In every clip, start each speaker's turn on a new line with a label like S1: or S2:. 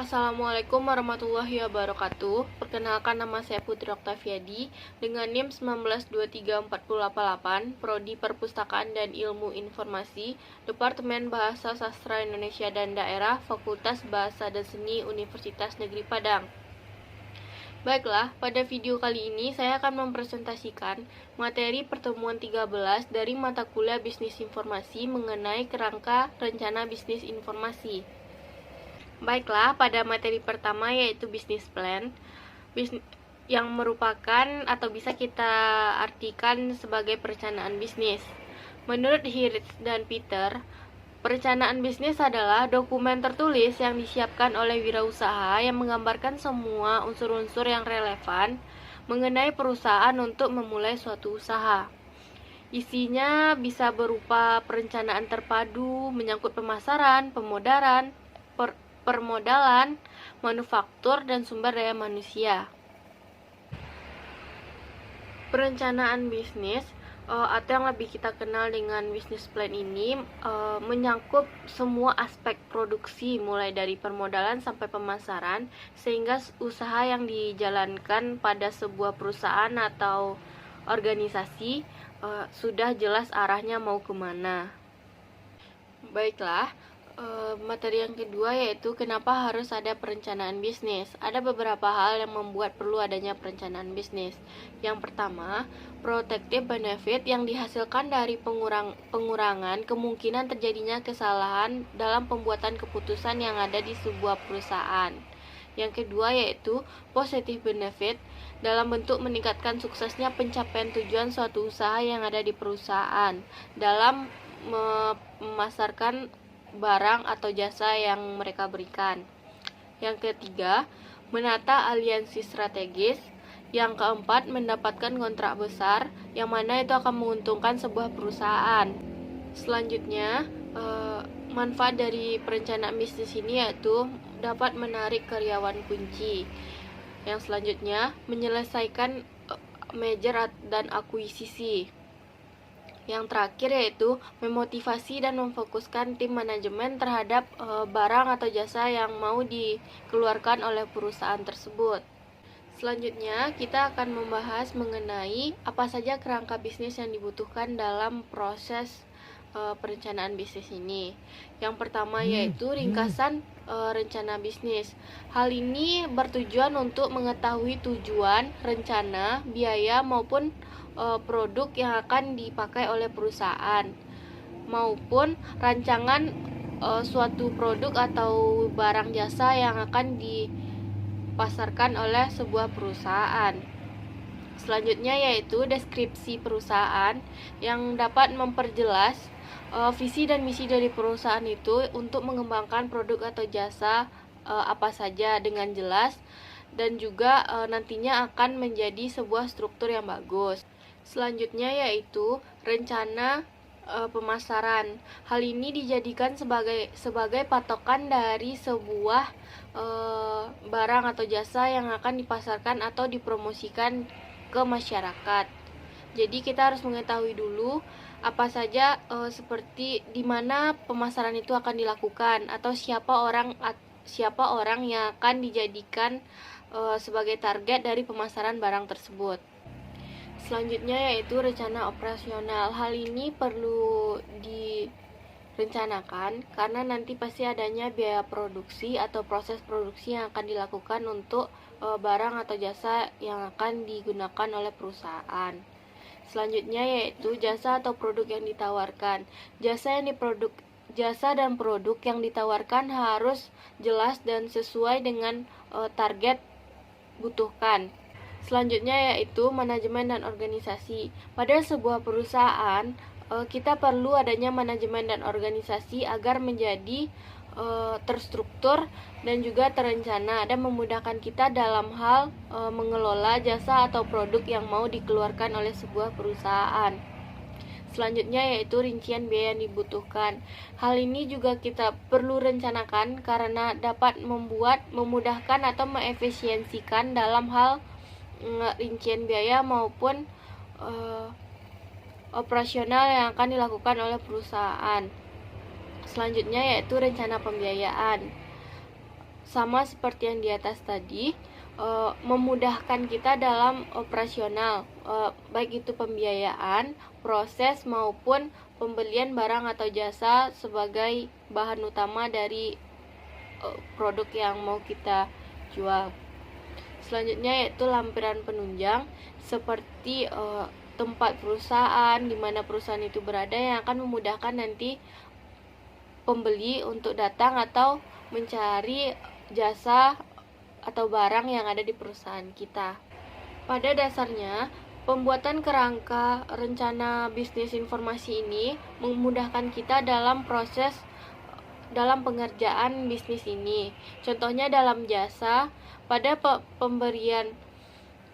S1: Assalamualaikum warahmatullahi wabarakatuh. Perkenalkan, nama saya Putri Oktaviadi dengan NIM 1923488, Prodi Perpustakaan dan Ilmu Informasi, Departemen Bahasa Sastra Indonesia dan Daerah, Fakultas Bahasa dan Seni Universitas Negeri Padang. Baiklah, pada video kali ini saya akan mempresentasikan materi pertemuan 13 dari mata kuliah Bisnis Informasi mengenai kerangka rencana bisnis informasi. Baiklah, pada materi pertama yaitu Business Plan, yang merupakan atau bisa kita artikan sebagai perencanaan bisnis. Menurut Hirsch dan Peter, perencanaan bisnis adalah dokumen tertulis yang disiapkan oleh wirausaha yang menggambarkan semua unsur-unsur yang relevan mengenai perusahaan untuk memulai suatu usaha. Isinya bisa berupa perencanaan terpadu menyangkut pemasaran, permodalan, manufaktur, dan sumber daya manusia. Perencanaan bisnis atau yang lebih kita kenal dengan business plan ini menyangkut semua aspek produksi mulai dari permodalan sampai pemasaran, sehingga usaha yang dijalankan pada sebuah perusahaan atau organisasi sudah jelas arahnya mau kemana. Baiklah, materi yang kedua yaitu kenapa harus ada perencanaan bisnis. Ada beberapa hal yang membuat perlu adanya perencanaan bisnis. Yang pertama, protective benefit yang dihasilkan dari pengurangan kemungkinan terjadinya kesalahan dalam pembuatan keputusan yang ada di sebuah perusahaan. Yang kedua yaitu positive benefit dalam bentuk meningkatkan suksesnya pencapaian tujuan suatu usaha yang ada di perusahaan dalam memasarkan barang atau jasa yang mereka berikan. Yang ketiga, menata aliansi strategis. Yang keempat, mendapatkan kontrak besar yang mana itu akan menguntungkan sebuah perusahaan. Selanjutnya, manfaat dari perencanaan bisnis ini yaitu dapat menarik karyawan kunci. Yang selanjutnya, menyelesaikan merger dan akuisisi. Yang terakhir yaitu memotivasi dan memfokuskan tim manajemen terhadap barang atau jasa yang mau dikeluarkan oleh perusahaan tersebut. Selanjutnya, kita akan membahas mengenai apa saja kerangka bisnis yang dibutuhkan dalam proses perencanaan bisnis ini. Yang pertama yaitu ringkasan rencana bisnis. Hal ini bertujuan untuk mengetahui tujuan, rencana, biaya maupun produk yang akan dipakai oleh perusahaan, maupun rancangan suatu produk atau barang jasa yang akan dipasarkan oleh sebuah perusahaan. Selanjutnya yaitu deskripsi perusahaan yang dapat memperjelas visi dan misi dari perusahaan itu untuk mengembangkan produk atau jasa apa saja dengan jelas, dan juga nantinya akan menjadi sebuah struktur yang bagus. Selanjutnya yaitu rencana pemasaran. Hal ini dijadikan sebagai patokan dari sebuah barang atau jasa yang akan dipasarkan atau dipromosikan ke masyarakat. Jadi kita harus mengetahui dulu apa saja seperti di mana pemasaran itu akan dilakukan atau siapa orang yang akan dijadikan sebagai target dari pemasaran barang tersebut. Selanjutnya yaitu rencana operasional. Hal ini perlu direncanakan karena nanti pasti adanya biaya produksi atau proses produksi yang akan dilakukan untuk barang atau jasa yang akan digunakan oleh perusahaan. Selanjutnya yaitu jasa atau produk yang ditawarkan. Jasa dan produk yang ditawarkan harus jelas dan sesuai dengan target butuhkan. Selanjutnya yaitu manajemen dan organisasi. Pada sebuah perusahaan, kita perlu adanya manajemen dan organisasi agar menjadi terstruktur dan juga terencana dan memudahkan kita dalam hal mengelola jasa atau produk yang mau dikeluarkan oleh sebuah perusahaan. Selanjutnya yaitu rincian biaya yang dibutuhkan. Hal ini juga kita perlu rencanakan karena dapat memudahkan atau mengefisiensikan dalam hal rincian biaya maupun operasional yang akan dilakukan oleh perusahaan. Selanjutnya yaitu rencana pembiayaan. sama seperti yang di atas tadi, memudahkan kita dalam operasional, baik itu pembiayaan, proses maupun pembelian barang atau jasa sebagai bahan utama dari produk yang mau kita jual. Selanjutnya yaitu lampiran penunjang, seperti tempat perusahaan, di mana perusahaan itu berada, yang akan memudahkan nanti pembeli untuk datang atau mencari jasa atau barang yang ada di perusahaan kita. Pada dasarnya, pembuatan kerangka rencana bisnis informasi ini memudahkan kita dalam proses dalam pengerjaan bisnis ini. Contohnya dalam jasa, pada pemberian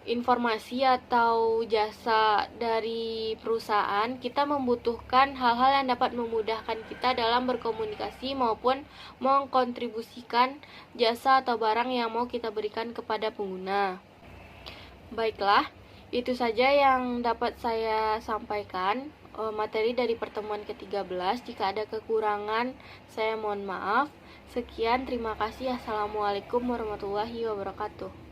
S1: informasi atau jasa dari perusahaan, kita membutuhkan hal-hal yang dapat memudahkan kita dalam berkomunikasi maupun mengkontribusikan jasa atau barang yang mau kita berikan kepada pengguna. Baiklah, itu saja yang dapat saya sampaikan materi dari pertemuan ke-13. Jika ada kekurangan, saya mohon maaf. Sekian, terima kasih. Assalamualaikum warahmatullahi wabarakatuh.